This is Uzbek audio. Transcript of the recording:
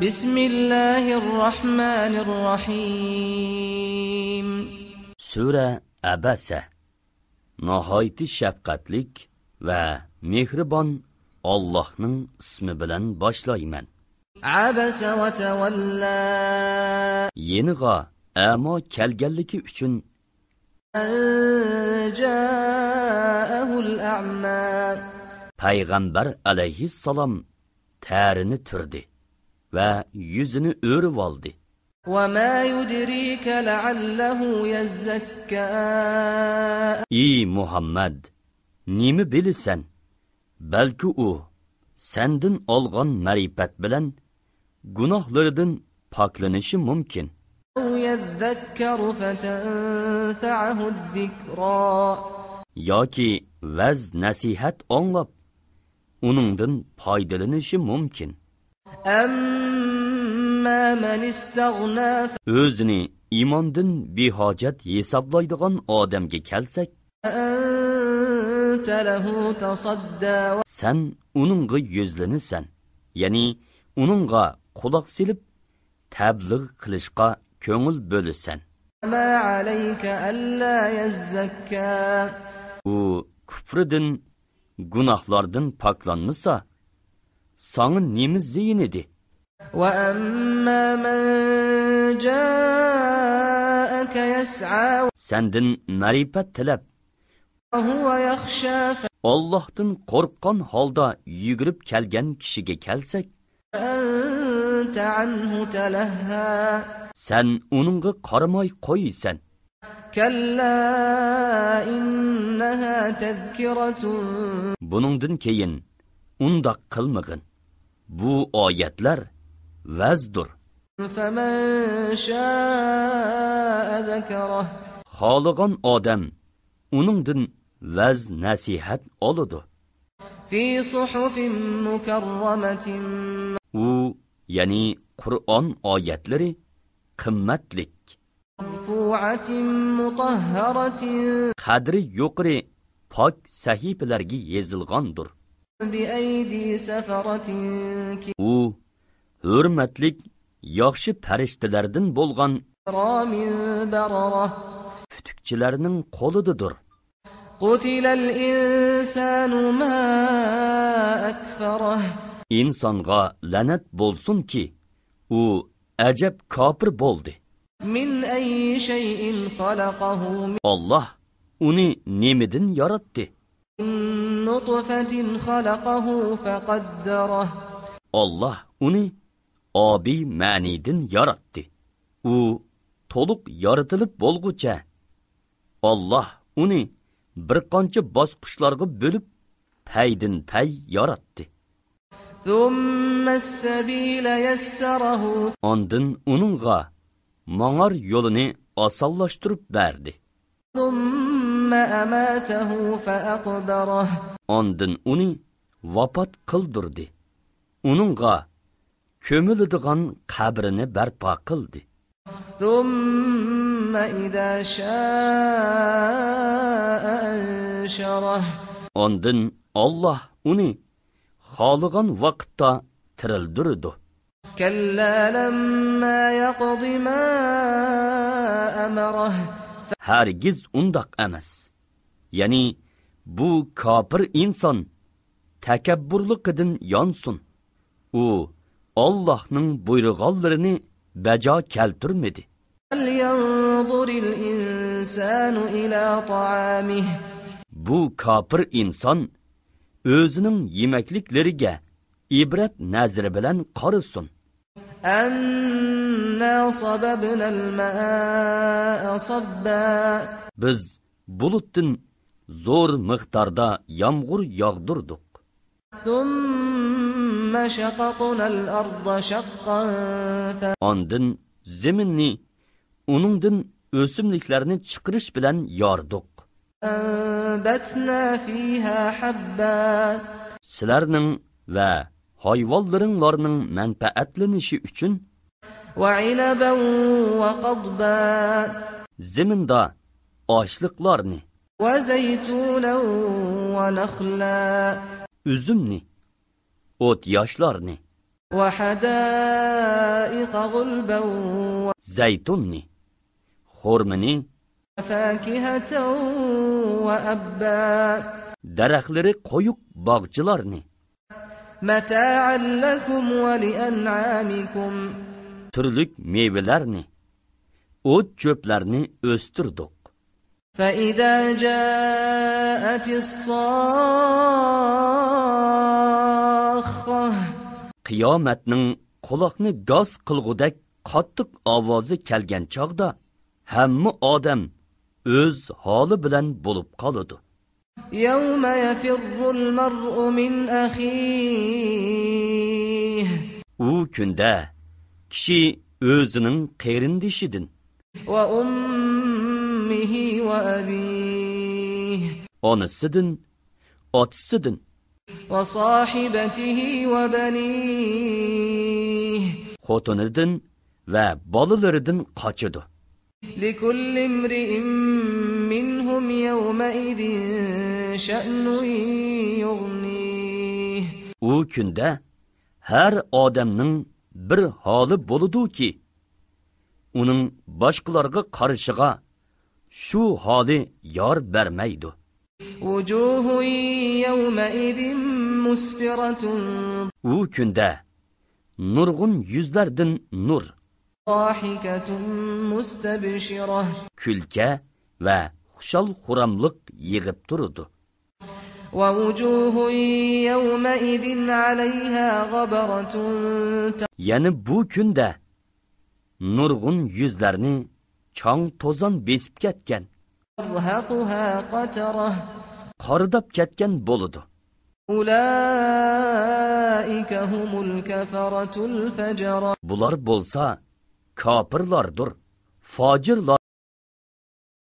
Bismillahirrahmanirrahim. Sura Abasa. Nihoyat shafqatlik va mehribon Allohning ismi bilan boshlayman. Abasa va tawalla. Yeniga amo kelganligi uchun Ja'ahul a'ma. Payg'ambar alayhissalom tarini turdi va yuzini o'rib oldi. Va ma yudrika la'allahu yazzakka. Ey Muhammad, nima bilasan? Balki u sendin olgan ma'rifat bilan gunohlaridan poklanishi mumkin. Yadhakkaru fatanfa'ahu adh-dhikra. Yoki vaz nasihat anglab uningdan foydalanishi mumkin. Amma man istaghna. O'zini iymondan behojat hisoblaydigan odamga kelsak, Anta lahu tasadda. sen uningga yuzlanasan, ya'ni uningga quloq silib tabliğ qilishga ko'ngil bo'lasan. Ma alayka alla yazzakka. U kufridan, gunohlardan poklanmasa, sana nima ziyin edi? Wa amma man ja'aka yas'a. Sendin ma'rifat tilab, Huwa yakhsha. Allohdan qo'rqqan holda yugurib kelgan kishiga kelsak, Anta anhu talahha. sen uningga qaramay qo'ysan. Kalla innaha tazkiratun. Buningdan keyin undaq qilmag'in. Bu oyatlar vazdur. Faman sha'a zakarah. Xohlagan odam uningdan vaz nasihat oladi. Fi suhufin mukarramatin. U, ya'ni Qur'on oyatlari qimmatlik, Marfu'atin mutahharatin. qadri yuqori pok sahifalarga yozilgandir. Bi aydi safaratin. U hurmatlik yaxshi farishtalardan bo'lgan Kiramin bararah. futukchilarning qo'lidadir. Qutilal insanu ma akfarah. İnsonga la'nat bo'lsin-ki, u ajab kofir bo'ldi. Min ayyi shay'in khalaqahu. Alloh uni nemidan yaratdi? Min nutfatin khalaqahu faqaddarah. Alloh uni obi ma'nidan yaratdi. U to'liq yaratilib bo'lguncha Alloh uni bir qancha bosqichlarga bo'lib paydin pay yaratdi. Thumma as-sabila yassarahu. Ondan uningga mangar yo'lini osonlashtirib berdi. Thumma amatahu faqbarah. Ondan uni vafot qildirdi. Uningga ko'miladigan qabrini barpo qildi. Thumma idha sha'a ansharah. Ondan Alloh uni xohlagan vaqtda tirildirdi. Kalla lamma yaqdi ma amarah. Hargiz undaq emas. Ya'ni bu kofir inson takabburligidan yonsin. U Allohning buyurganlarini bajo keltirmadi. Yanzuril insanu ila ta'amih. Bu kofir inson o'zining yemakliklariga ibrat nazari bilan qarasin. Anna sababna al-ma'a sabba. Biz bulutdan zo'r miqdorda yomg'ir yog'dirdik. Thumma shaqaqna al-arda shaqqan. Ondan zaminni uningdan o'simliklarni chiqarish bilan yordik. Anbatna fiha habba. Sizlarning va hayvonlaringlarning manfaatlanishi uchun Wa 'inaban wa qadba. zaminda oshliqlarni, Wa zaytunan wa nakhla. üzümni, ot yaşlarni, وحدائق غلبا zaytunni, xurmini, وفاكهة وأبا daraxtlari qo'yuq bog'chilarni, متاعا لكم ولأنعامكم turlik meyvelarni, o't cho'plarni o'stirdik. فإذا جاءت الصاخة Qiyomatning quloqni g'oz qilg'udak qattiq ovozi kelgan chog'da hamma odam o'z holi bilan bo'lib qoladi. يوم يفر المرء من أخيه U kunda kishi o'zining qarindishidan, وأمه وأبيه onasidan, otasidan, وصاحبته وبنيه xotinidan va bolalaridan qochadi. لكل امرئ منهم يومئذ شأن يغنيه U kunda har odamning bir holi bo'ladi-ki, uning boshqalarga qarishiga shu holi yor bermaydi. وجوه يومئذ مسفرة U kunda nurg'un yuzlardan nur, ضاحكة مستبشرة kulka va xushal xuramliq yig'ib turadi. ووجوه يومئذ عليها غبرة Yana bu kunda nurg'un yuzlarni chang to'zon besib ketgan, ترهقها قترة qoridab ketgan bo'ladi. أولئك هم الكفرة الفجرة Bular bo'lsa kofirlardir, fojirlar.